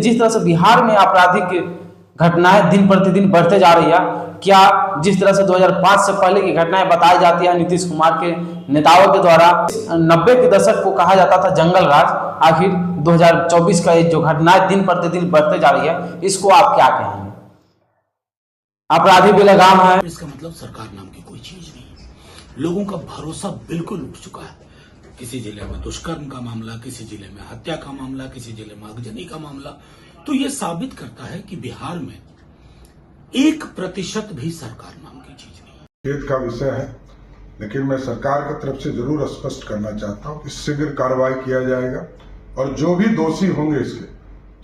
जिस तरह से बिहार में आपराधिक घटनाएं दिन प्रतिदिन बढ़ते जा रही है, क्या जिस तरह से 2005 से पहले की घटनाएं बताई जाती है नीतीश कुमार के नेताओं के द्वारा, 90 के दशक को कहा जाता था जंगल राज, आखिर 2024 का जो घटनाएं दिन प्रतिदिन बढ़ते जा रही है, इसको आप क्या कहेंगे? अपराधी बेलगाम है। इसका मतलब सरकार नाम की कोई चीज नहीं है। लोगों का भरोसा बिल्कुल उठ चुका है। किसी जिले में दुष्कर्म का मामला, किसी जिले में हत्या का मामला, किसी जिले में आगजनी का मामला, तो ये साबित करता है कि बिहार में 1% भी सरकार नाम की चीज नहीं है। खेद का विषय है, लेकिन मैं सरकार की तरफ से जरूर स्पष्ट करना चाहता हूं कि शीघ्र कार्रवाई किया जाएगा और जो भी दोषी होंगे इसके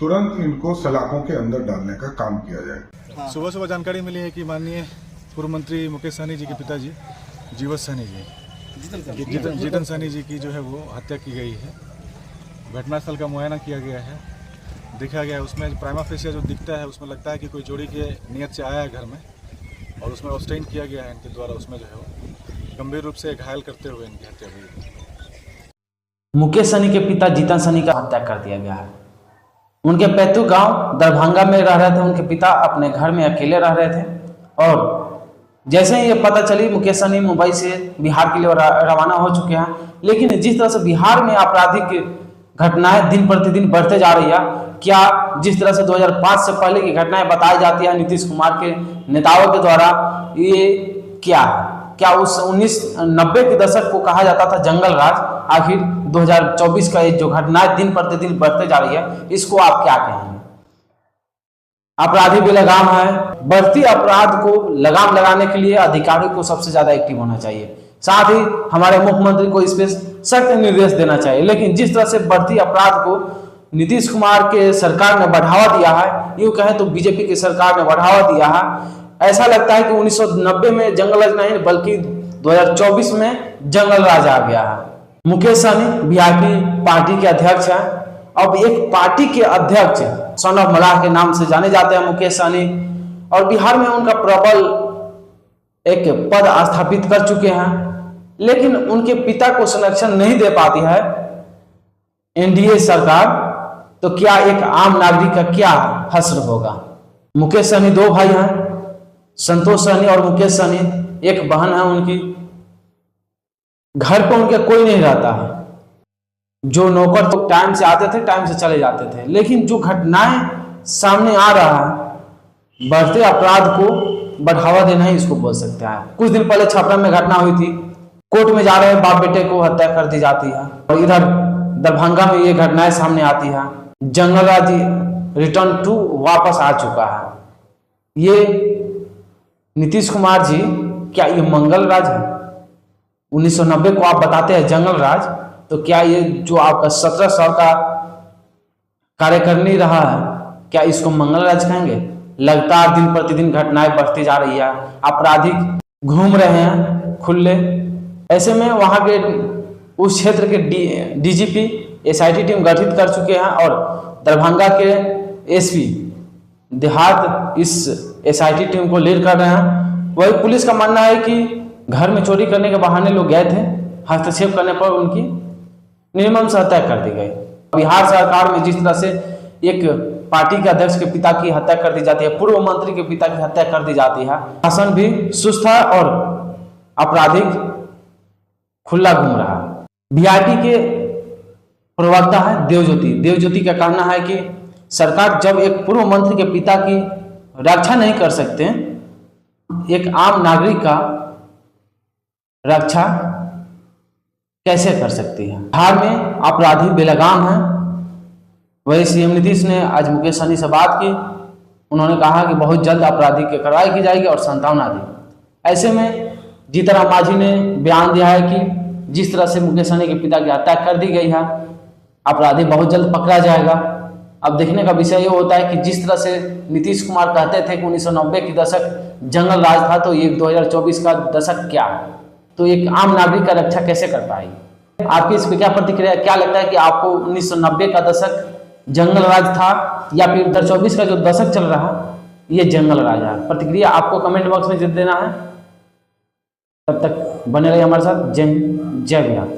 तुरंत इनको सलाखों के अंदर डालने का काम किया जाएगा। सुबह जानकारी मिली है कि माननीय पूर्व मंत्री मुकेश सहनी जी के पिताजी जीवन सहनी जी, जीतन सहनी जी की जो है वो हत्या की गई है। घटनास्थल का मुआयना किया गया है, देखा गया है, उसमें प्राइमा फेसिया जो दिखता है उसमें लगता है कि कोई चोरी के नियत से आया है घर में, और उसमें ऑब्स्टेन किया गया है इनके द्वारा। उसमें जो है वो गंभीर रूप से घायल करते हुए इनकी हत्या हुई। मुकेश सहनी के पिता जीतन सहनी का हत्या कर दिया गया है। उनके पैतृक गांव दरभंगा में रह रहे थे, उनके पिता अपने घर में अकेले रह रहे थे, और जैसे ही ये पता चली मुकेश सहनी मुंबई से बिहार के लिए रवाना हो चुके हैं। लेकिन जिस तरह से बिहार में आपराधिक घटनाएं दिन प्रतिदिन बढ़ते जा रही है, क्या जिस तरह से 2005 से पहले की घटनाएं बताई जाती है नीतीश कुमार के नेताओं के द्वारा, ये क्या है? क्या उस 1990 के दशक को कहा जाता था जंगल राज, आखिर 2024 का जो घटनाएं दिन प्रतिदिन बढ़ते जा रही है, इसको आप क्या कहेंगे? अपराधी बेलगाम है। बढ़ती अपराध को लगाम लगाने के लिए अधिकारियों को सबसे ज्यादा एक्टिव होना चाहिए, साथ ही हमारे मुख्यमंत्री को इस पे सख्त निर्देश देना चाहिए। लेकिन जिस तरह से बढ़ती अपराध को नीतीश कुमार के सरकार ने बढ़ावा दिया है, यूं कहें तो बीजेपी की सरकार ने बढ़ावा दिया है। ऐसा लगता है कि 1990 में जंगल राज नहीं बल्कि 2024 में जंगल राज आ गया है। मुकेश सहनी वीआईपी पार्टी के अध्यक्ष हैं। अब एक पार्टी के अध्यक्ष सन ऑफ मलाह के नाम से जाने जाते हैं मुकेश सहनी, और बिहार में उनका प्रबल एक पद स्थापित कर चुके हैं। लेकिन उनके पिता को संरक्षण नहीं दे पाती है एनडीए सरकार, तो क्या एक आम नागरिक का क्या हश्र होगा? मुकेश सहनी दो भाई हैं, संतोष सहनी और मुकेश सहनी। एक बहन है उनकी। घर पर उनके कोई नहीं रहता है। जो नौकर तो टाइम से आते थे, टाइम से चले जाते थे। लेकिन जो घटनाएं सामने आ रहा है, बढ़ते अपराध को बढ़ावा देना ही इसको बोल सकते हैं। कुछ दिन पहले छपरा में घटना हुई थी, कोर्ट में जा रहे बाप बेटे को हत्या कर दी जाती है, और इधर दरभंगा में ये घटनाएं सामने आती है। जंगल राज रिटर्न टू वापस आ चुका है। ये नीतीश कुमार जी, क्या ये मंगल राज है? 1990 को आप बताते हैं जंगल राज, तो क्या ये जो आपका 17 साल का कार्यकारिणी रहा है, क्या इसको मंगल राज कहेंगे? लगातार दिन प्रतिदिन घटनाएं बढ़ती जा रही है, आपराधिक घूम रहे हैं खुले। ऐसे में वहां के उस क्षेत्र के डीजीपी एसआईटी टीम गठित कर चुके हैं, और दरभंगा के एसपी देहात इस एसआईटी टीम को लीड कर रहे हैं। वही पुलिस का मानना है कि घर में चोरी करने के बहाने लोग गए थे, हस्तक्षेप करने पर उनकी निर्मम से हत्या कर दी गई। बिहार सरकार में जिस तरह से एक पार्टी के अध्यक्ष के पिता की हत्या कर दी जाती है, पूर्व मंत्री के पिता की हत्या कर दी जाती है, शासन भी सुस्त है और आपराधिक खुला घूम रहा है। वीआईपी के प्रवक्ता है देवज्योति का कहना है कि सरकार जब एक पूर्व मंत्री के पिता की रक्षा नहीं कर सकते, एक आम नागरिक का रक्षा कैसे कर सकती है? बिहार में अपराधी बेलगाम है। वही सीएम नीतीश ने आज मुकेश सहनी से बात की। उन्होंने कहा कि बहुत जल्द अपराधी की कार्रवाई की जाएगी और सांत्वना दी। ऐसे में जीतन राम मांझी ने बयान दिया है कि जिस तरह से मुकेश सहनी के पिता की हत्या कर दी गई है, अपराधी बहुत जल्द पकड़ा जाएगा। अब देखने का विषय ये होता है कि जिस तरह से नीतीश कुमार कहते थे कि 1990 की दशक जंगल राज था, तो ये 2024 का दशक क्या है? तो एक आम नागरिक का रक्षा कैसे कर पाएगी? आपकी इस पर क्या प्रतिक्रिया? क्या लगता है कि आपको 1990 का दशक जंगल राज था, या फिर 2024 का जो दशक चल रहा ये जंगल राज है? प्रतिक्रिया आपको कमेंट बॉक्स में देना है। तब तक बने रहिए हमारे साथ। जय हिंद, जय बिहार।